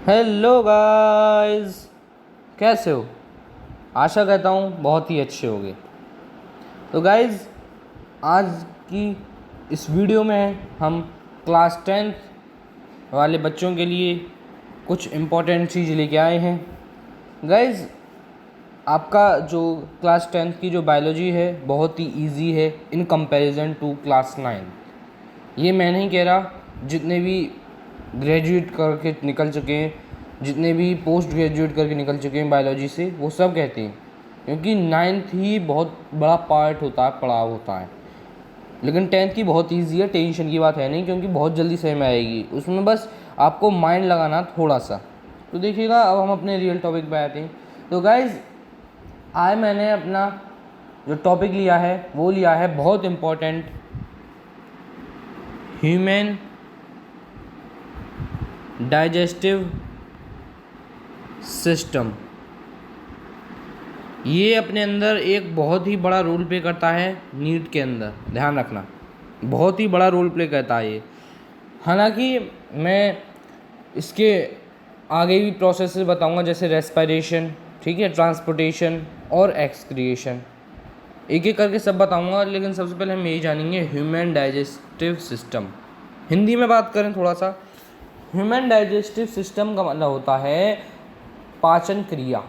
Hello guys, कैसे हो? आशा करता हूँ बहुत ही अच्छे होगे। तो गाइस, आज की इस वीडियो में हम क्लास 10th वाले बच्चों के लिए कुछ इम्पोर्टेंट चीज़ लेके आए हैं। गाइस, आपका जो क्लास 10th की जो बायोलॉजी है बहुत ही इजी है इन कंपैरिजन टू क्लास 9। ये मैं नहीं कह रहा, जितने भी ग्रेजुएट करके निकल चुके हैं, जितने भी पोस्ट ग्रेजुएट करके निकल चुके हैं बायोलॉजी से, वो सब कहते हैं, क्योंकि 9th ही बहुत बड़ा पार्ट होता है, पड़ाव होता है। लेकिन 10th की बहुत ईजी है, टेंशन की बात है नहीं, क्योंकि बहुत जल्दी समझ में आएगी। उसमें बस आपको माइंड लगाना थोड़ा सा। तो देखिएगा, अब हम अपने रियल टॉपिक पे आते हैं। तो गाइज, आज मैंने अपना जो टॉपिक लिया है वो लिया है बहुत इम्पोर्टेंट, ह्यूमन डाइजेस्टिव सिस्टम। ये अपने अंदर एक बहुत ही बड़ा रोल प्ले करता है नीट के अंदर, ध्यान रखना, बहुत ही बड़ा रोल प्ले करता है ये। हालांकि मैं इसके आगे भी प्रोसेस बताऊंगा, जैसे रेस्पिरेशन, ठीक है, ट्रांसपोर्टेशन और एक्सक्रिएशन, एक एक करके सब बताऊंगा। लेकिन सबसे पहले हम यही जानेंगे ह्यूमन डाइजेस्टिव सिस्टम। हिंदी में बात करें थोड़ा सा, ह्यूमन डाइजेस्टिव सिस्टम का मतलब होता है पाचन क्रिया।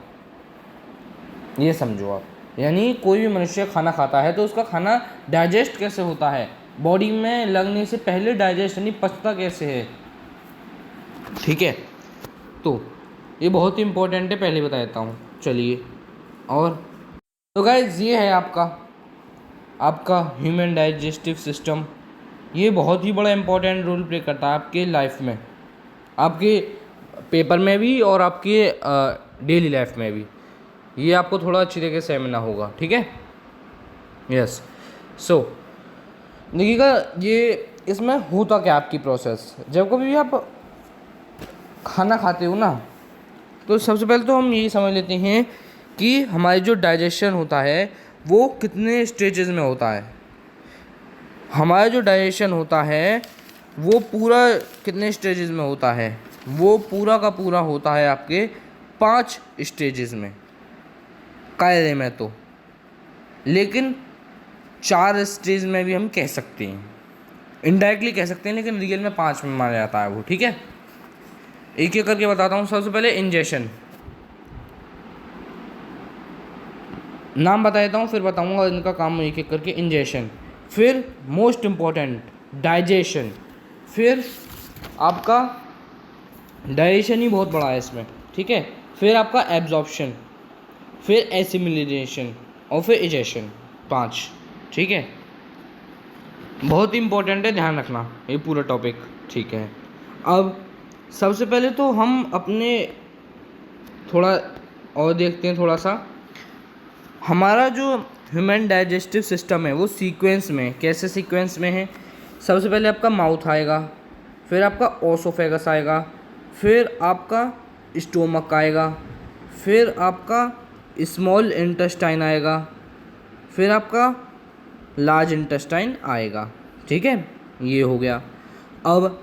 ये समझो आप, यानी कोई भी मनुष्य खाना खाता है तो उसका खाना डाइजेस्ट कैसे होता है, बॉडी में लगने से पहले डाइजेस्ट यानी पचता कैसे है, ठीक है। तो ये बहुत ही इंपॉर्टेंट है, पहले बता देता हूँ। चलिए, और तो गाइस, ये है आपका ह्यूमन डाइजेस्टिव सिस्टम। ये बहुत ही बड़ा इंपॉर्टेंट रोल प्ले करता है आपके लाइफ में, आपके पेपर में भी और आपके डेली लाइफ में भी। ये आपको थोड़ा अच्छी तरीके से समझना होगा, ठीक है। यस, सो देखिएगा, ये इसमें होता क्या आपकी प्रोसेस। जब कभी भी आप खाना खाते हो ना, तो सबसे पहले तो हम यही समझ लेते हैं कि हमारी जो डाइजेशन होता है वो कितने स्टेजेस में होता है। हमारा जो डाइजेशन होता है वो पूरा कितने स्टेजेस में होता है, वो पूरा का पूरा होता है आपके 5 स्टेजेस में, कायदे में तो। लेकिन 4 स्टेज में भी हम कह सकते हैं, इनडायरेक्टली कह सकते हैं, लेकिन रियल में 5 में माना जाता है वो, ठीक है। एक एक करके बताता हूँ। सबसे पहले इंजेशन, नाम बता देता हूँ, फिर बताऊँगा इनका काम एक एक करके। इंजेशन, फिर मोस्ट इम्पॉर्टेंट डाइजेशन, फिर आपका डाइजेशन ही बहुत बड़ा है इसमें, ठीक है। फिर आपका एब्जॉर्प्शन, फिर एसिमिलेशन और फिर इजेशन, 5, ठीक है। बहुत ही इंपॉर्टेंट है, ध्यान रखना ये पूरा टॉपिक, ठीक है। अब सबसे पहले तो हम अपने थोड़ा और देखते हैं, थोड़ा सा हमारा जो ह्यूमन डाइजेस्टिव सिस्टम है वो सीक्वेंस में, कैसे सीक्वेंस में है। सबसे पहले आपका माउथ आएगा, फिर आपका ओसोफेगस आएगा, फिर आपका स्टोमक आएगा, फिर आपका स्मॉल इंटेस्टाइन आएगा, फिर आपका लार्ज इंटेस्टाइन आएगा, ठीक है। ये हो गया। अब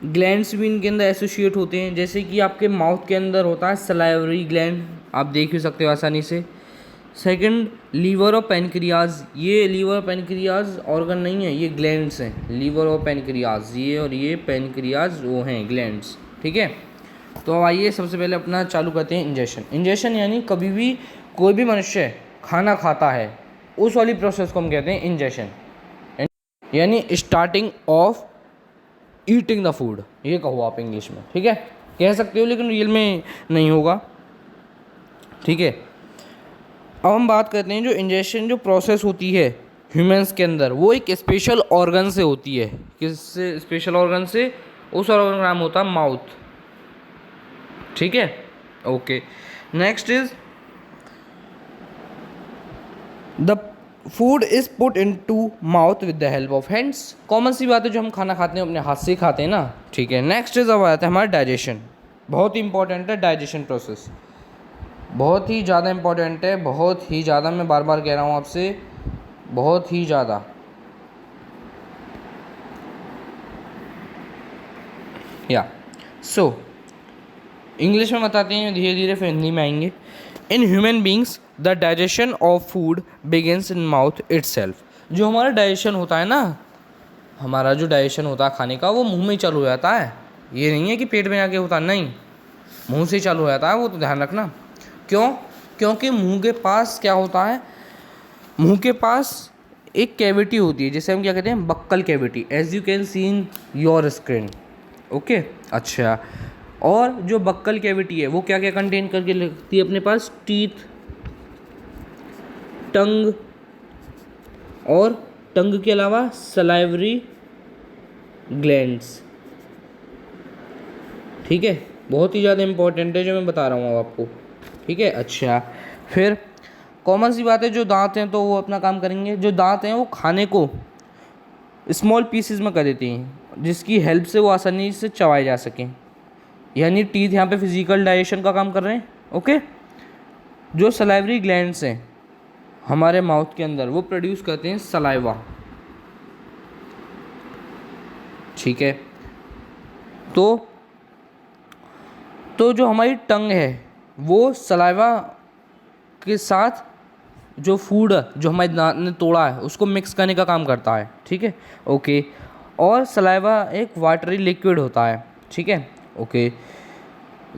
ग्लैंड्स भी इनके अंदर एसोसिएट होते हैं, जैसे कि आपके माउथ के अंदर होता है सलाइवरी ग्लैंड, आप देख भी सकते हो आसानी से। सेकंड, लीवर और पैनक्रियाज। ये लीवर और पैनक्रियाज ऑर्गन नहीं है, ये ग्लैंड्स हैं। लीवर और पैनक्रियाज, ये और ये पैनक्रियाज वो हैं ग्लैंड्स, ठीक है। तो अब आइए सबसे पहले अपना चालू करते हैं इंजेशन। इंजेशन यानी कभी भी कोई भी मनुष्य खाना खाता है उस वाली प्रोसेस को हम कहते हैं इंजेशन, यानी starting of eating the food, ये कहो आप इंग्लिश में, ठीक है। कह सकते हो लेकिन रियल में नहीं होगा, ठीक है। अब हम बात करते हैं जो इंजेशन जो प्रोसेस होती है ह्यूमंस के अंदर, वो एक स्पेशल ऑर्गन से होती है। किससे? स्पेशल ऑर्गन से। उस ऑर्गन का नाम होता है माउथ, ठीक है। Okay, next is the food is put into mouth with the help of hands. Common सी बात है, जो हम खाना खाते हैं अपने हाथ से खाते हैं ना, ठीक है। नेक्स्ट इज अब आता है हमारा डाइजेशन। बहुत ही इंपॉर्टेंट है डाइजेशन प्रोसेस, बहुत ही ज़्यादा इंपॉर्टेंट है, बहुत ही ज़्यादा। मैं बार बार कह रहा हूँ आपसे, बहुत ही ज़्यादा। या सो इंग्लिश में बताते हैं धीरे धीरे, फिर हिंदी में आएंगे। In human beings the digestion of food begins in mouth itself. जो हमारा डाइजेशन होता है ना, हमारा जो डाइजेशन होता है खाने का, वो मुंह में ही चालू हो जाता है। ये नहीं है कि पेट में आके होता, नहीं, मुंह से ही चालू हो जाता है वो, तो ध्यान रखना। क्यों? क्योंकि मुंह के पास क्या होता है, मुंह के पास एक कैविटी होती है जिसे हम क्या कहते हैं, buccal cavity, as you can see in your screen. Okay, अच्छा। और जो बक्कल कैविटी है वो क्या क्या कंटेन करके रखती है अपने पास, टीथ, टंग, और टंग के अलावा सलाइवरी ग्लैंड्स। ठीक है, बहुत ही ज़्यादा इंपॉर्टेंट है जो मैं बता रहा हूँ अब आपको। ठीक है, अच्छा। फिर कॉमन सी बात है, जो दांत हैं तो वो अपना काम करेंगे। जो दांत हैं वो खाने को स्मॉल पीसेस में कर देती हैं, जिसकी हेल्प से वो आसानी से चबाए जा सकें। यानी टीथ यहाँ पे फिजिकल डाइजेशन का काम कर रहे हैं। ओके, जो सलाइवरी ग्लैंड्स हैं हमारे माउथ के अंदर, वो प्रोड्यूस करते हैं सलाइवा। ठीक है, तो जो हमारी टंग है वो सलाइवा के साथ जो फूड जो हमारे दांत ने तोड़ा है उसको मिक्स करने का काम करता है। ठीक है, ओके। और सलाइवा एक वाटरी लिक्विड होता है। ठीक है, ओके,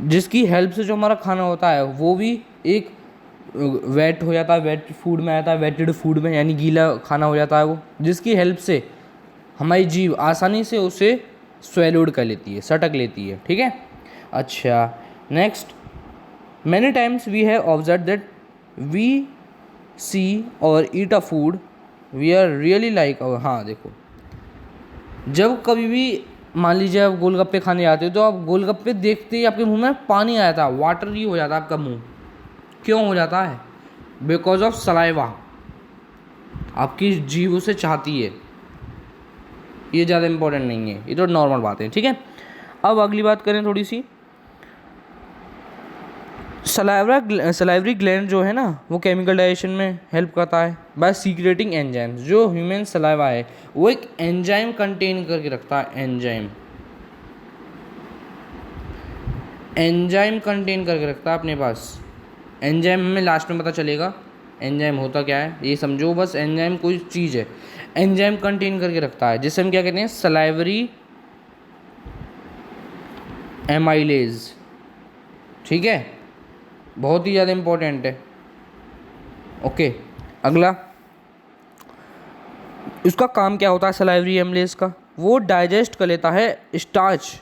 जिसकी हेल्प से जो हमारा खाना होता है वो भी एक वेट हो जाता है, वेट फूड में आता है, वेटेड फूड में, यानी गीला खाना हो जाता है वो, जिसकी हेल्प से हमारी जीभ आसानी से उसे स्वेलोड कर लेती है, सटक लेती है। ठीक है, अच्छा। Next, many times we have observe that we see और eat a food we are really like. हाँ देखो, जब कभी भी मान लीजिए आप गोलगप्पे खाने जाते हो तो आप गोलगप्पे देखते ही आपके मुंह में पानी आ जाता है, वाटरी हो जाता है आपका मुंह। क्यों हो जाता है? बिकॉज ऑफ सलाइवा, आपकी जीभ उसे चाहती है। ये ज़्यादा इंपॉर्टेंट नहीं है, ये तो नॉर्मल बात है। ठीक है, अब अगली बात करें थोड़ी सी। सलाइवरी ग्लैंड जो है ना, वो केमिकल डाइजेशन में हेल्प करता है बाय सीक्रेटिंग एंजाइम्स। जो ह्यूमन सलाइवा है वो एक एंजाइम कंटेन करके रखता है, एंजाइम कंटेन करके रखता है अपने पास। एंजाइम हमें लास्ट में पता चलेगा एंजाइम होता क्या है, ये समझो बस। एंजाइम कोई चीज़ है, एंजाइम कंटेन करके रखता है, जिसे हम क्या कहते हैं, सलाइवरी एमाइलेज। ठीक है, बहुत ही ज़्यादा इंपॉर्टेंट है। ओके, अगला, इसका काम क्या होता है सलाइवरी एमाइलेज का, वो डाइजेस्ट कर लेता है starch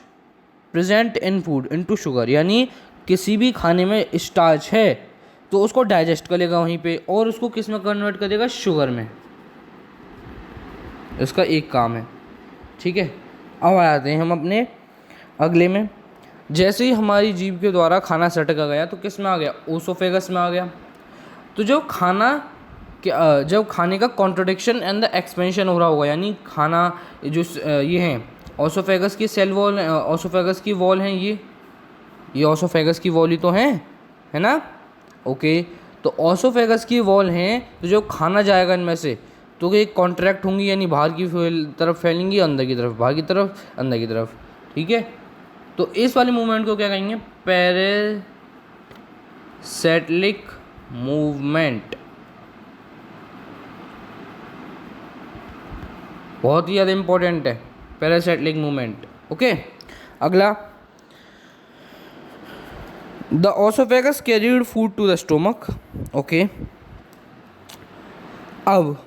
present in food into sugar. यानी किसी भी खाने में स्टार्च है तो उसको डाइजेस्ट कर लेगा वहीं पे, और उसको किस में कन्वर्ट कर देगा, शुगर में। इसका एक काम है। ठीक है, अब आ जाते हैं हम अपने अगले में। जैसे ही हमारी जीभ के द्वारा खाना सटका गया तो किस में आ गया, ओसोफेगस में आ गया। तो जब खाने का कॉन्ट्रडिक्शन एंड द एक्सपेंशन हो रहा होगा, यानी खाना जो ये हैं ओसोफेगस की सेल वॉल, ओसोफेगस की वॉल हैं, ये ओसोफेगस की वॉल ही तो है ना। ओके, तो ओसोफेगस की वॉल हैं, तो जो खाना जाएगा इनमें से तो ये कॉन्ट्रैक्ट होंगी, यानी बाहर की तरफ फैलेंगी, अंदर की तरफ, बाहर की तरफ, अंदर की तरफ। ठीक है, तो इस वाले मूवमेंट को क्या कहेंगे, पैरासेटिक मूवमेंट। बहुत ही ज़्यादा इंपॉर्टेंट है पैरासेटिक मूवमेंट। ओके, अगला, the oesophagus carried food to the stomach. Okay, अब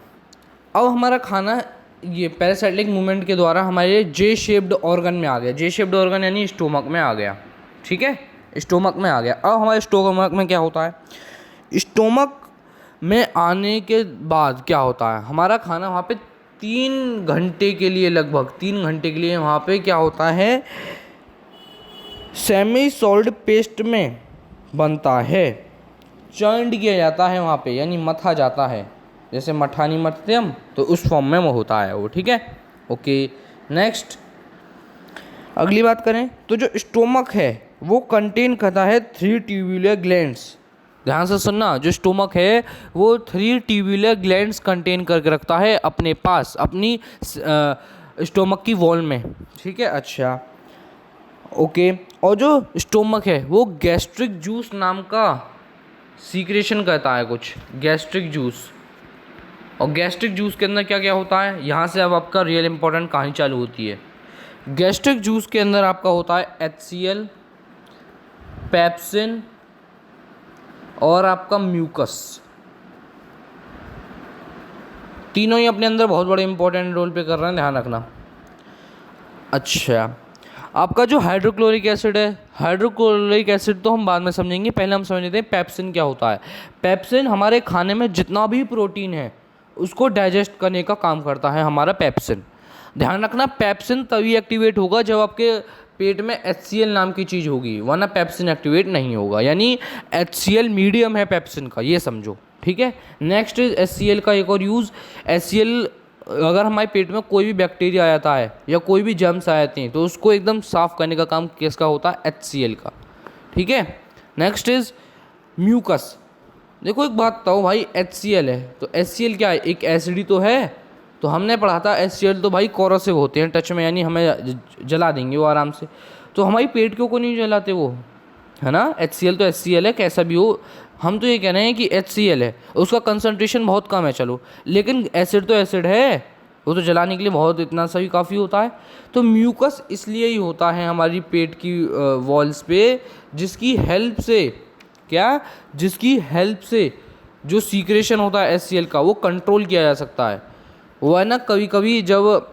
हमारा खाना ये पैरासाइटिक मूवमेंट के द्वारा हमारे जे शेप्ड ऑर्गन में आ गया। जे शेप्ड ऑर्गन यानी स्टोमक में आ गया। ठीक है, स्टोमक में आ गया। अब हमारे स्टोमक में क्या होता है, स्टोमक में आने के बाद क्या होता है, हमारा खाना वहाँ पे 3 घंटे के लिए, लगभग 3 घंटे के लिए वहाँ पे क्या होता है, सेमी सॉलिड पेस्ट में बनता है, चर्न्ड किया जाता है वहाँ पे, यानी मथा जाता है, जैसे मठानी मथते हम, तो उस फॉर्म में वो होता है वो। ठीक है, ओके। नेक्स्ट, अगली बात करें तो जो स्टोमक है वो कंटेन करता है 3 ट्यूबुलर ग्लैंड्स। ध्यान से सुनना, जो स्टोमक है वो 3 ट्यूबुलर ग्लैंड्स कंटेन करके रखता है अपने पास, अपनी स्टोमक की वॉल में। ठीक है, अच्छा, ओके। और जो स्टोमक है वो गैस्ट्रिक जूस नाम का सीक्रेशन करता है कुछ, गैस्ट्रिक जूस। और गैस्ट्रिक जूस के अंदर क्या क्या होता है, यहाँ से अब आपका रियल इंपॉर्टेंट कहानी चालू होती है। गैस्ट्रिक जूस के अंदर आपका होता है HCl, पेप्सिन और आपका म्यूकस। तीनों ही अपने अंदर बहुत बड़े इंपॉर्टेंट रोल प्ले कर रहे हैं, ध्यान रखना। अच्छा, आपका जो हाइड्रोक्लोरिक एसिड है, हाइड्रोक्लोरिक एसिड तो हम बाद में समझेंगे, पहले हम समझ लेते हैं पेप्सिन क्या होता है। पेप्सिन हमारे खाने में जितना भी प्रोटीन है उसको डाइजेस्ट करने का काम करता है हमारा पेप्सिन। ध्यान रखना, पेप्सिन तभी एक्टिवेट होगा जब आपके पेट में HCl नाम की चीज़ होगी, वरना पेप्सिन एक्टिवेट नहीं होगा। यानी HCl मीडियम है पेप्सिन का, ये समझो, ठीक है। नेक्स्ट इज HCl का एक और यूज़। HCl अगर हमारे पेट में कोई भी बैक्टीरिया आ जाता है या कोई भी जर्म्स आ जाते हैं तो उसको एकदम साफ़ करने का काम किसका होता है, HCl का, ठीक है। Next is mucus. देखो एक बात बताओ भाई, HCl है तो HCl क्या है, एक एसिड ही तो है। तो हमने पढ़ा था HCl तो भाई कोरोसिव होते हैं टच में, यानी हमें जला देंगे वो आराम से। तो हमारी पेट क्यों को नहीं जलाते वो, है ना। HCl तो HCl है, कैसा भी हो। हम तो ये कह रहे हैं कि HCl है, उसका कंसंट्रेशन बहुत कम है चलो, लेकिन एसिड तो एसिड है, वो तो जलाने के लिए बहुत इतना सा भी काफ़ी होता है। तो म्यूकस इसलिए ही होता है हमारी पेट की वॉल्स पे, जिसकी हेल्प से क्या, जिसकी हेल्प से जो सीक्रेशन होता है HCl का वो कंट्रोल किया जा सकता है। वो है ना, कभी कभी जब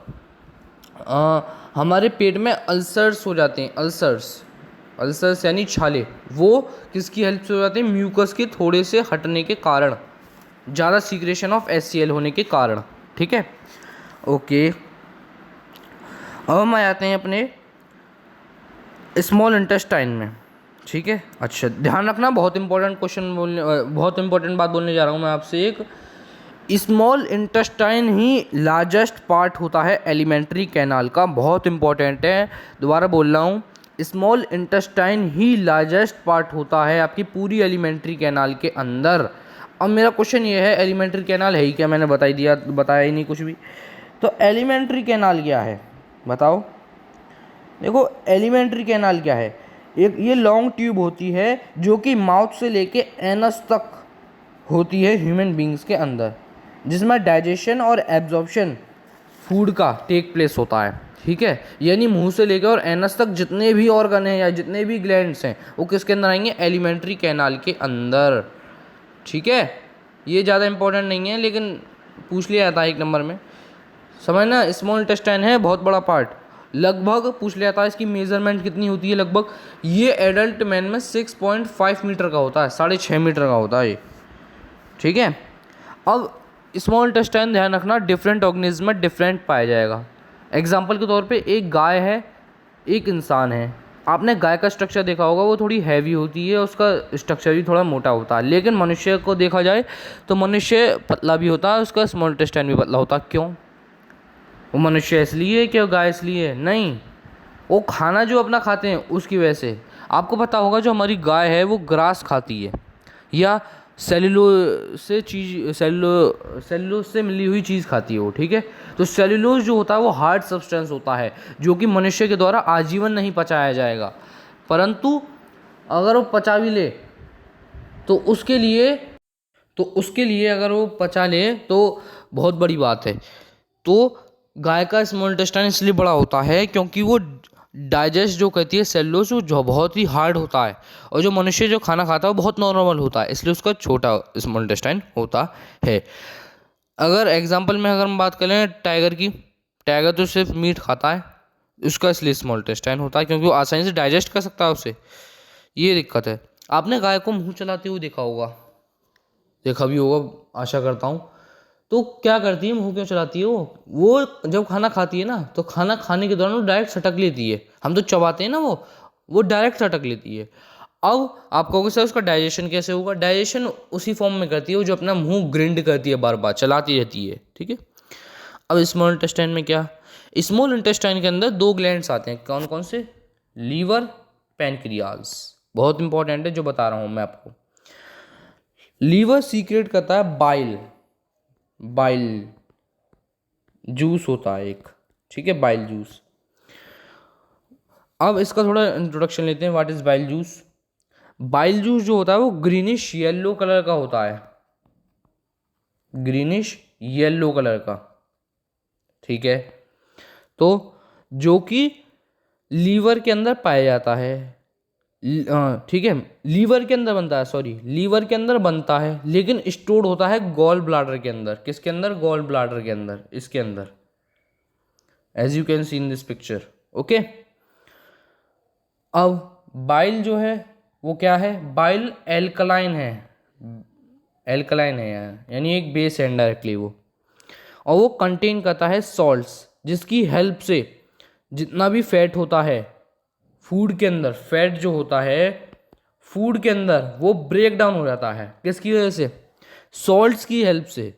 हमारे पेट में अल्सर्स हो जाते हैं, अल्सर्स यानी छाले, वो किसकी हेल्प से हो जाते हैं, म्यूकस के थोड़े से हटने के कारण, ज़्यादा सीक्रेशन ऑफ HCl होने के कारण, ठीक है। ओके, अब हम आ जाते हैं अपने स्मॉल इंटेस्टाइन में, ठीक है। अच्छा ध्यान रखना, बहुत इंपॉर्टेंट क्वेश्चन बहुत इंपॉर्टेंट बात बोलने जा रहा हूँ मैं आपसे। एक स्मॉल इंटेस्टाइन ही लार्जेस्ट पार्ट होता है एलिमेंट्री कैनाल का, बहुत इंपॉर्टेंट है, दोबारा बोल रहा हूँ। स्मॉल इंटेस्टाइन ही लार्जेस्ट पार्ट होता है आपकी पूरी एलिमेंट्री कैनाल के अंदर। अब मेरा क्वेश्चन ये है, एलिमेंट्री कैनाल है ही क्या, मैंने बताया ही नहीं कुछ भी। तो एलिमेंट्री कैनाल क्या है बताओ। देखो एलिमेंट्री कैनाल क्या है, एक ये लॉन्ग ट्यूब होती है जो कि माउथ से लेके एनस तक होती है ह्यूमन बींग्स के अंदर, जिसमें डाइजेशन और एब्जॉर्प्शन फूड का टेक प्लेस होता है, ठीक है। यानी मुंह से लेकर और एनस तक जितने भी ऑर्गन हैं या जितने भी ग्लैंड्स हैं वो किसके अंदर आएंगे, एलिमेंट्री कैनाल के अंदर, ठीक है। ये ज़्यादा इंपॉर्टेंट नहीं है लेकिन पूछ लिया जाता है एक नंबर में, समझना। स्मॉल इंटेस्टाइन है बहुत बड़ा पार्ट, लगभग पूछ लिया जाता है इसकी मेजरमेंट कितनी होती है, लगभग ये एडल्ट मैन में 6.5 मीटर का होता है, 6.5 मीटर का होता है ये, ठीक है। अब स्मॉल इंटेस्टाइन ध्यान रखना डिफरेंट ऑर्गेनिज्म में डिफरेंट पाया जाएगा। एग्जांपल के तौर पे एक गाय है, एक इंसान है, आपने गाय का स्ट्रक्चर देखा होगा, वो थोड़ी हैवी होती है, उसका स्ट्रक्चर भी थोड़ा मोटा होता है। लेकिन मनुष्य को देखा जाए तो मनुष्य पतला भी होता है, उसका स्मॉल इंटेस्टाइन भी पतला होता है। क्यों, वो मनुष्य इसलिए है क्या, गाय इसलिए है, नहीं, वो खाना जो अपना खाते हैं उसकी वजह से। आपको पता होगा जो हमारी गाय है वो ग्रास खाती है या सेलुलोज से मिली हुई चीज़ खाती है वो, ठीक है। तो सेलुलोज जो होता है वो हार्ड सब्सटेंस होता है जो कि मनुष्य के द्वारा आजीवन नहीं पचाया जाएगा, परंतु अगर वो पचा भी ले तो उसके लिए अगर वो पचा ले तो बहुत बड़ी बात है। तो गाय का स्मॉल इंटेस्टाइन इसलिए बड़ा होता है क्योंकि वो डाइजेस्ट जो कहती है सेलुलोज वो जो बहुत ही हार्ड होता है, और जो मनुष्य जो खाना खाता है वो बहुत नॉर्मल होता है, इसलिए उसका छोटा स्मॉल इंटेस्टाइन होता है। अगर एग्जांपल में अगर हम बात करें टाइगर की, टाइगर तो सिर्फ मीट खाता है, उसका इसलिए स्मॉल इंटेस्टाइन होता है क्योंकि वो आसानी से डाइजेस्ट कर सकता है उसे, ये दिक्कत है। आपने गाय को मुँह चलाते हुए देखा होगा, देखा भी होगा आशा करता हूँ। तो क्या करती है, मुंह क्यों चलाती है वो जब खाना खाती है ना तो खाना खाने के दौरान वो डायरेक्ट सटक लेती है, हम तो चबाते हैं ना वो डायरेक्ट सटक लेती है। अब आप कहोगे सर उसका डाइजेशन कैसे होगा, डाइजेशन उसी फॉर्म में करती है वो जो अपना मुंह ग्रिंड करती है, बार बार चलाती रहती है, ठीक है। अब स्मॉल इंटेस्टाइन में क्या, स्मॉल इंटेस्टाइन के अंदर 2 ग्लैंड्स आते हैं, कौन कौन से, लीवर, पैनक्रियाज, बहुत इंपॉर्टेंट है जो बता रहा हूँ मैं आपको। लीवर सीक्रेट करता है बाइल जूस होता है एक, ठीक है, बाइल जूस। अब इसका थोड़ा इंट्रोडक्शन लेते हैं। What is bile juice? Bile juice जो होता है वो ग्रीनिश येलो कलर का होता है, ग्रीनिश येलो कलर का, ठीक है। तो जो कि लीवर के अंदर पाया जाता है, ठीक है, लीवर के अंदर बनता है, सॉरी लीवर के अंदर बनता है, लेकिन स्टोर होता है गॉल ब्लाडर के अंदर। किसके अंदर? गॉल ब्लाडर के अंदर, इसके अंदर, as you can see in this picture, okay. अब बाइल जो है वो क्या है? बाइल एल्कलाइन है, एल्कलाइन है यानी एक बेस है डायरेक्टली वो, और वो कंटेन करता है सॉल्ट्स, जिसकी हेल्प से जितना भी फैट होता है फूड के अंदर, फैट जो होता है फूड के अंदर वो ब्रेक डाउन हो जाता है। किसकी वजह से? सॉल्ट्स की हेल्प से।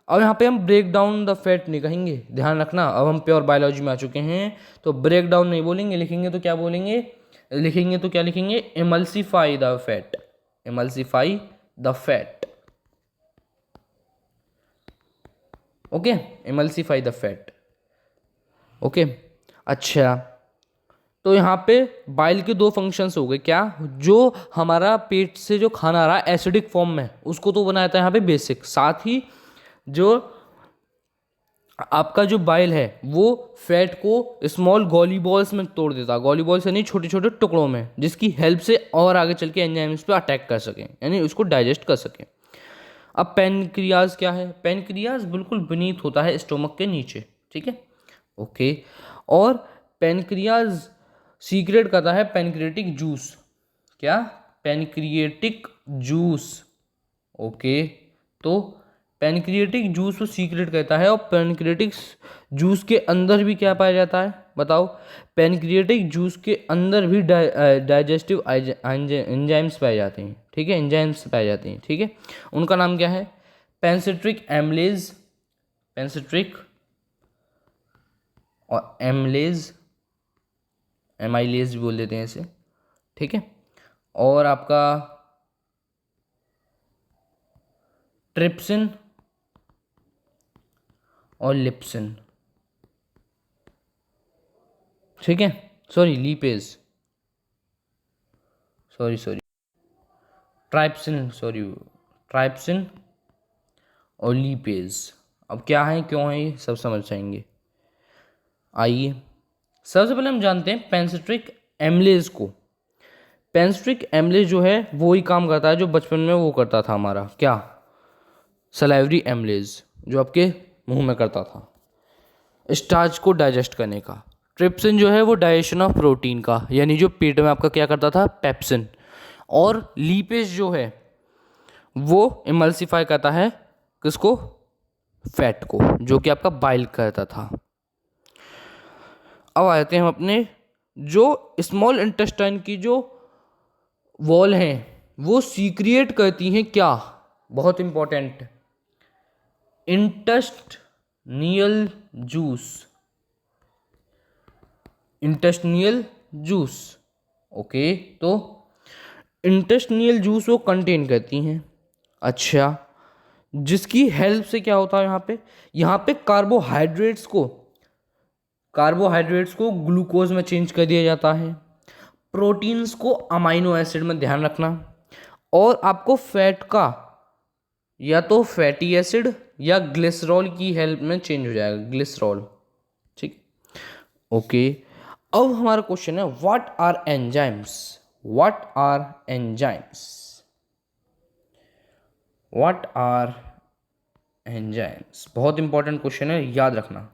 अब यहाँ पे हम ब्रेक डाउन द फैट नहीं कहेंगे, ध्यान रखना, अब हम प्योर बायोलॉजी में आ चुके हैं, तो ब्रेक डाउन नहीं बोलेंगे, लिखेंगे तो क्या बोलेंगे? लिखेंगे तो क्या लिखेंगे? Emulsify the fat, emulsify the fat, okay, emulsify the fat, okay. अच्छा, तो यहाँ पे बाइल के दो फंक्शंस हो गए, क्या? जो हमारा पेट से जो खाना आ रहा है एसिडिक फॉर्म में, उसको तो बनाता है यहाँ पे बेसिक, साथ ही जो आपका जो बाइल है वो फैट को स्मॉल गॉली बॉल्स में तोड़ देता है, गॉली बॉल्स यानी छोटे छोटे टुकड़ों में, जिसकी हेल्प से और आगे चल के एंजाइम्स पे अटैक कर सकें, यानी उसको डाइजेस्ट कर सकें। अब पेनक्रियाज क्या है? पेनक्रियाज बिल्कुल बीनीथ होता है स्टोमक के नीचे, ठीक है, ओके। और पेनक्रियाज सीक्रेट करता है पेनक्रिएटिक जूस, क्या? Pancreatic juice, okay. तो पेनक्रिएटिक जूस वो सीक्रेट करता है, और पेनक्रिएटिक जूस के अंदर भी क्या पाया जाता है बताओ? पेनक्रिएटिक जूस के अंदर भी डाइजेस्टिव एंजाइम्स पाए जाते हैं, ठीक है, एंजाइम्स पाए जाते हैं, ठीक है। उनका नाम क्या है? पेंसिट्रिक एमलेज, पेंसिट्रिक और एमलेज, एमाइलेज भी बोल देते हैं इसे, ठीक है। और आपका ट्रिप्सिन और लिप्सिन, ठीक है, sorry lipase, sorry trypsin, sorry trypsin और लीपेज। अब क्या है, क्यों है, ये सब समझ जाएंगे। आइए सबसे पहले हम जानते हैं पेंसिट्रिक एमलेज को। पेंसिट्रिक एमलेज जो है वो ही काम करता है जो बचपन में वो करता था हमारा, क्या? सलाइवरी एमलेज, जो आपके मुंह में करता था स्टार्च को डाइजेस्ट करने का। ट्रिप्सिन जो है वो डाइजेशन ऑफ प्रोटीन का, यानी जो पेट में आपका क्या करता था, पेप्सिन। और लीपेज जो है वो इमल्सिफाई करता है किसको? फैट को, जो कि आपका बाइल करता था। अब आते हैं हम अपने जो स्मॉल इंटेस्टाइन की जो वॉल हैं वो सीक्रिएट करती हैं क्या? बहुत important, intestinal juice, intestinal juice, okay. तो इंटेस्टिनियल जूस वो कंटेन करती हैं, अच्छा, जिसकी हेल्प से क्या होता है यहाँ पे कार्बोहाइड्रेट्स को ग्लूकोज में चेंज कर दिया जाता है, प्रोटीन्स को अमाइनो एसिड में, ध्यान रखना, और आपको फैट का या तो फैटी एसिड या ग्लिसरॉल की हेल्प में चेंज हो जाएगा, ग्लिसरॉल, ठीक, ओके। अब हमारा क्वेश्चन है what are enzymes? What are enzymes? What are enzymes? बहुत इंपॉर्टेंट क्वेश्चन है, याद रखना।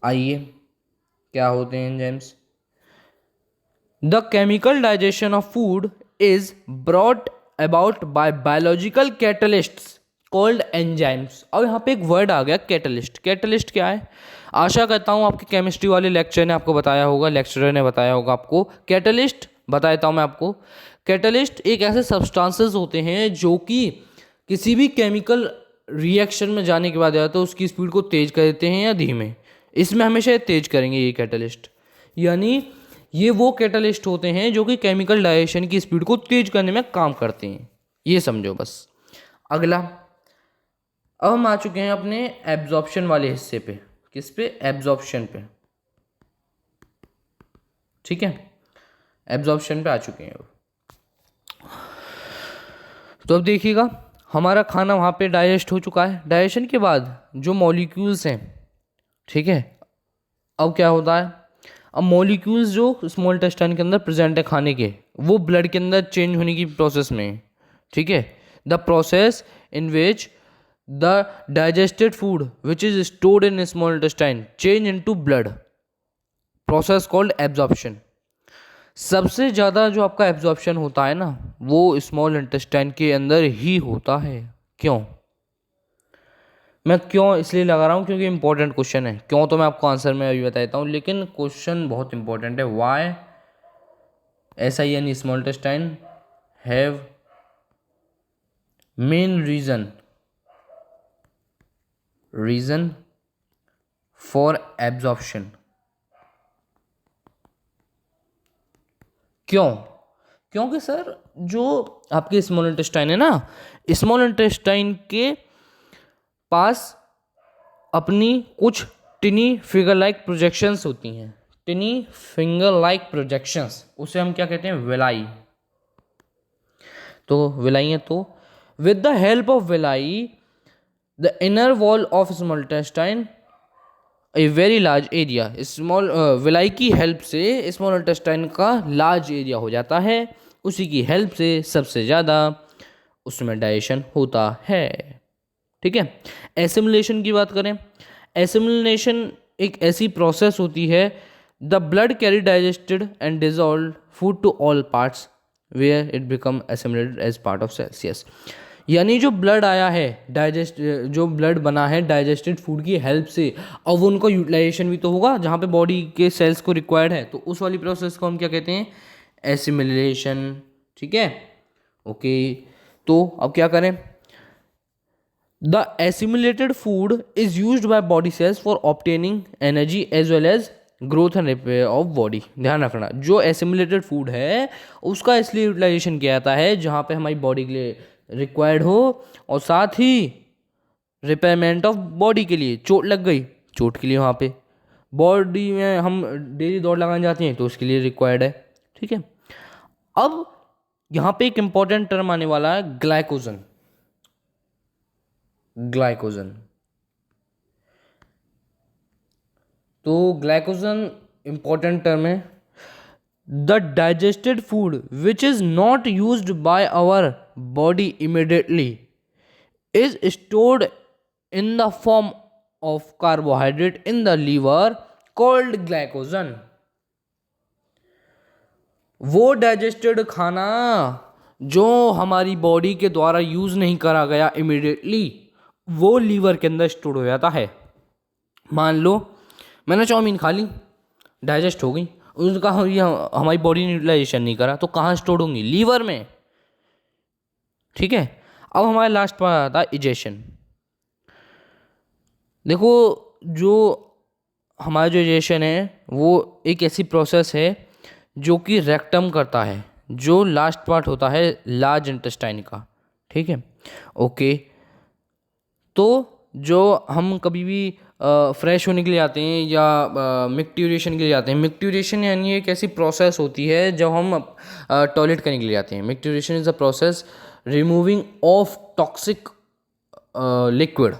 आइए, क्या होते हैं enzymes? The chemical digestion of food is brought about by biological catalysts called enzymes. अब यहाँ पे एक वर्ड आ गया, कैटलिस्ट। कैटलिस्ट क्या है? आशा करता हूँ आपके केमिस्ट्री वाले लेक्चर ने आपको बताया होगा, लेक्चरर ने बताया होगा आपको। कैटलिस्ट बता देता हूँ मैं आपको। कैटलिस्ट एक ऐसे सब्सटेंसेस होते हैं जो कि किसी भी केमिकल रिएक्शन में जाने के बाद या तो उसकी स्पीड को तेज कर देते हैं या धीमे। इसमें हमेशा तेज करेंगे ये कैटलिस्ट, यानी ये वो कैटलिस्ट होते हैं जो कि केमिकल डाइजेशन की स्पीड को तेज करने में काम करते हैं, ये समझो बस। अगला, अब हम आ चुके हैं अपने एब्जॉर्प्शन वाले हिस्से पे। किस पे? एब्जॉर्प्शन पे। ठीक है, एब्जॉर्प्शन पे आ चुके हैं। तो अब देखिएगा, हमारा खाना वहाँ पे डाइजेस्ट हो चुका है। डाइजेशन के बाद जो मॉलिक्यूल्स हैं, ठीक है, अब क्या होता है, अब मॉलिक्यूल्स जो स्मॉल इंटेस्टाइन के अंदर प्रेजेंट है खाने के, वो ब्लड के अंदर चेंज होने की प्रोसेस में है। ठीक है, the process in which the digested food which is stored in small intestine change into blood, process called absorption. सबसे ज़्यादा जो आपका एब्जॉर्प्शन होता है ना, वो स्मॉल इंटेस्टाइन के अंदर ही होता है। क्यों? मैं क्यों इसलिए लगा रहा हूँ क्योंकि इंपॉर्टेंट क्वेश्चन है। क्यों तो मैं आपको आंसर में अभी बता देता हूँ, लेकिन क्वेश्चन बहुत इंपॉर्टेंट है। Why SIN small intestine have main region for absorption. क्यों? क्योंकि सर जो आपके स्मॉल इंटेस्टाइन है ना, स्मॉल इंटेस्टाइन के पास अपनी कुछ टिनी फिगर लाइक प्रोजेक्शंस होती हैं। टिनी फिंगर लाइक प्रोजेक्शंस, उसे हम क्या कहते हैं? विलाई। तो विलाई है, तो with the help of villi the inner wall of small intestine a very large area, small villi की हेल्प से स्मॉल इंटेस्टाइन का लार्ज एरिया हो जाता है। उसी की हेल्प से सबसे ज़्यादा उसमें डाइजेशन होता है। ठीक है, एसिमिलेशन की बात करें, एसिमिलेशन एक ऐसी प्रोसेस होती है, the blood carry digested and dissolve food to all parts where it become assimilated as part of cells. Yes, यानी जो ब्लड आया है जो ब्लड बना है डाइजेस्टेड फूड की हेल्प से, अब उनको यूटिलाइजेशन भी तो होगा जहाँ पे बॉडी के सेल्स को रिक्वायर्ड है, तो उस वाली प्रोसेस को हम क्या कहते हैं? एसिमिलेशन। ठीक है, ओके। तो अब क्या करें? The assimilated food is used by body cells for obtaining energy as well as growth and repair of body. ध्यान रखना, जो एसिमिलेटेड फूड है उसका इसलिए यूटिलाइजेशन किया जाता है जहाँ पे हमारी बॉडी के लिए रिक्वायर्ड हो, और साथ ही रिपेयरमेंट ऑफ बॉडी के लिए, चोट लग गई, चोट के लिए वहाँ पे बॉडी में हम डेली दौड़ लगाने जाते हैं तो उसके लिए रिक्वायर्ड है। ठीक है, अब यहाँ पे एक इंपॉर्टेंट टर्म आने वाला है, ग्लाइकोजन। ग्लाइकोजन, तो ग्लाइकोजन इंपॉर्टेंट टर्म है। The digested food which is not used by our body immediately is stored in the form of carbohydrate in the liver called glycogen। वो डाइजेस्टेड खाना जो हमारी body के द्वारा यूज नहीं करा गया इमीडिएटली, वो लीवर के अंदर स्टोर हो जाता है। मान लो मैंने चाउमीन खा ली, डाइजेस्ट हो गई, उसका हमारी बॉडी ने यूटिलाइजेशन नहीं करा, तो कहाँ स्टोर होंगी? लीवर में। ठीक है, अब हमारे लास्ट पर आता है इजेशन। देखो, जो हमारा जो डाइजेशन है वो एक ऐसी प्रोसेस है जो कि रेक्टम करता है, जो लास्ट पार्ट होता है लार्ज इंटेस्टाइन का। ठीक है, ओके। तो जो हम कभी भी फ्रेश होने के लिए आते हैं या मिक्ट्यूरेशन के लिए जाते हैं, मिक्ट्यूरेशन यानी एक ऐसी प्रोसेस होती है जब हम टॉयलेट करने के लिए जाते हैं। Micturition is a process removing of toxic liquid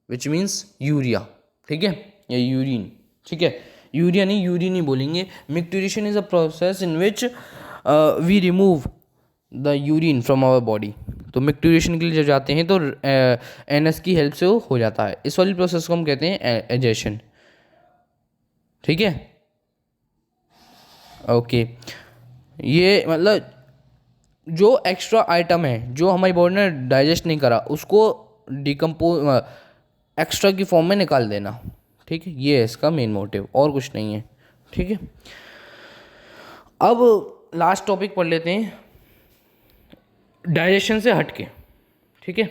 which means urea. ठीक है, या यूरिन। ठीक है, यूरिया नहीं, यूरिन ही बोलेंगे। Micturition is a process in which we remove the urine from our body. तो मिक्ट्यूरेशन के लिए जब जाते हैं तो NS की हेल्प से वो हो जाता है। इस वाली प्रोसेस को हम कहते हैं एजेशन। ठीक है, ओके। ये मतलब जो एक्स्ट्रा आइटम है जो हमारी बॉडी ने डाइजेस्ट नहीं करा, उसको डिकम्पोज एक्स्ट्रा की फॉर्म में निकाल देना। ठीक है, ये है इसका मेन मोटिव, और कुछ नहीं है। ठीक है, अब लास्ट टॉपिक पढ़ लेते हैं डाइजेशन से हटके। ठीक है,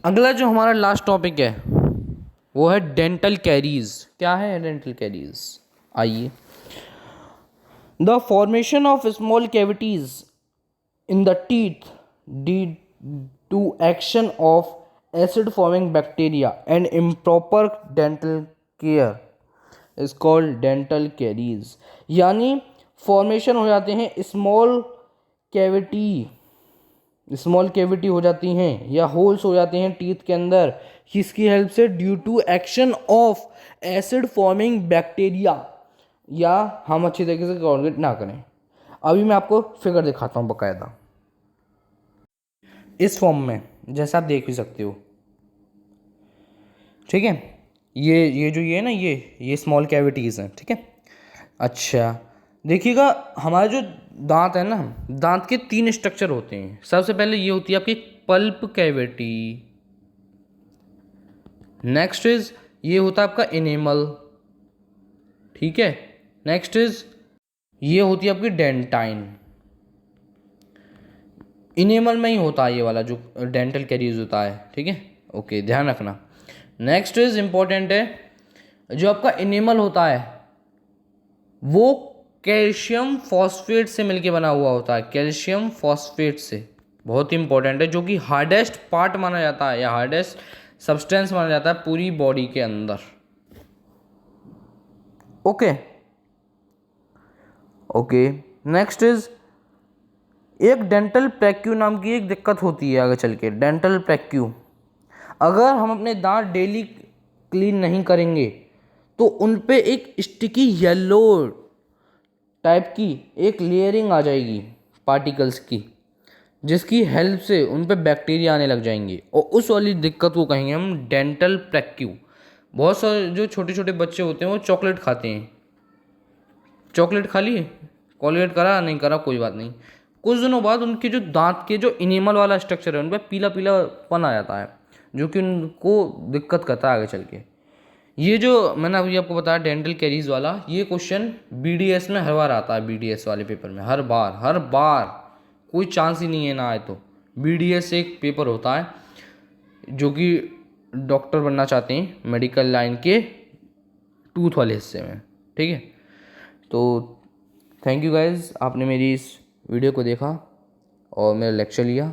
अगला जो हमारा लास्ट टॉपिक है वो है डेंटल कैरीज। क्या है डेंटल कैरीज? आइए, the formation of small cavities in the teeth due to action of acid forming bacteria and improper dental care is called dental caries। यानी फॉर्मेशन हो जाते हैं स्मॉल कैविटी हो जाती हैं या होल्स हो जाते हैं टीथ के अंदर, किसकी हेल्प से? Due to action of acid forming bacteria, या हम अच्छी तरीके से कोऑर्डिनेट ना करें। अभी मैं आपको फिगर दिखाता हूँ बकायदा इस फॉर्म में, जैसा आप देख भी सकते हो। ठीक है, ये जो ये है ना, ये स्मॉल कैविटीज़ हैं। ठीक है, अच्छा देखिएगा, हमारे जो दांत है ना, दांत के 3 स्ट्रक्चर होते हैं। सबसे पहले ये होती है आपकी पल्प कैविटी, नेक्स्ट इज ये होता है आपका इनेमल, ठीक है, नेक्स्ट इज ये होती है आपकी डेंटाइन। इनेमल में ही होता है ये वाला जो डेंटल कैरीज होता है। ठीक है, ओके, ध्यान रखना। नेक्स्ट इज इंपॉर्टेंट है, जो आपका इनेमल होता है वो कैल्शियम फॉस्फेट से मिलके बना हुआ होता है, कैल्शियम फॉस्फेट से, बहुत ही इंपॉर्टेंट है, जो कि हार्डेस्ट पार्ट माना जाता है या हार्डेस्ट सब्सटेंस माना जाता है पूरी बॉडी के अंदर। ओके ओके, नेक्स्ट इज एक डेंटल प्लेक्यू नाम की एक दिक्कत होती है आगे चल के। डेंटल प्लेक्यू, अगर हम अपने दांत डेली क्लीन नहीं करेंगे तो उन पे एक स्टिकी येलो टाइप की एक लेयरिंग आ जाएगी पार्टिकल्स की, जिसकी हेल्प से उन पे बैक्टीरिया आने लग जाएंगे, और उस वाली दिक्कत को कहेंगे हम डेंटल प्लेक्यू। बहुत सारे जो छोटे छोटे बच्चे होते हैं वो चॉकलेट खाते हैं। चॉकलेट खा लिए, कॉलगेट करा नहीं करा कोई बात नहीं, कुछ दिनों बाद उनके जो दांत के जो इनेमल वाला स्ट्रक्चर है उन पर पीला पीलापन आ जाता है, जो कि उनको दिक्कत करता है आगे चल के। ये जो मैंने अभी आपको बताया डेंटल कैरीज वाला, ये क्वेश्चन बीडीएस में हर बार आता है, बीडीएस वाले पेपर में हर बार कोई चांस ही नहीं है ना आए तो। बीडीएस एक पेपर होता है जो कि डॉक्टर बनना चाहते हैं मेडिकल लाइन के टूथ वाले हिस्से में। ठीक है, तो थैंक यू गाइज, आपने मेरी इस वीडियो को देखा और मेरा लेक्चर लिया।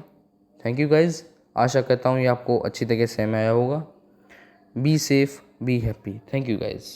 थैंक यू गाइज, आशा करता हूँ ये आपको अच्छी तरीके से समझ आया होगा। Be safe, be happy. Thank you guys.